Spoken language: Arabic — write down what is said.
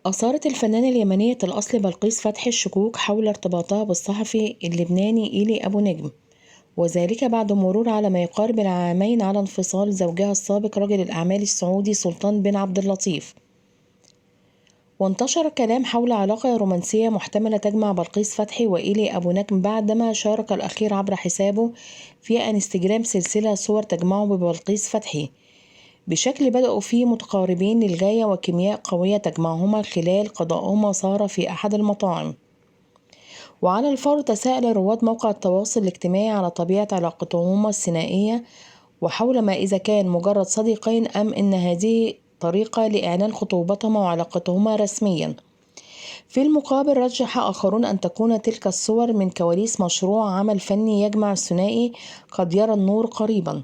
أثارت الفنانة اليمنية الأصل بلقيس فتحي الشكوك حول ارتباطها بالصحفي اللبناني إيلي أبو نجم، وذلك بعد مرور على ما يقارب العامين على انفصال زوجها السابق رجل الأعمال السعودي سلطان بن عبد اللطيف. وانتشر كلام حول علاقة رومانسية محتملة تجمع بلقيس فتحي وإيلي أبو نجم بعدما شارك الأخير عبر حسابه في انستجرام سلسلة صور تجمعه ببلقيس فتحي بشكل بدأوا فيه متقاربين للغاية وكيمياء قوية تجمعهما خلال قضاءهما سهرة في أحد المطاعم. وعلى الفور تساءل رواد موقع التواصل الاجتماعي على طبيعة علاقتهما الثنائية، وحول ما إذا كان مجرد صديقين أم إن هذه طريقة لإعلان خطوبتهما وعلاقتهما رسميا. في المقابل رجح آخرون أن تكون تلك الصور من كواليس مشروع عمل فني يجمع الثنائي قد يرى النور قريبا.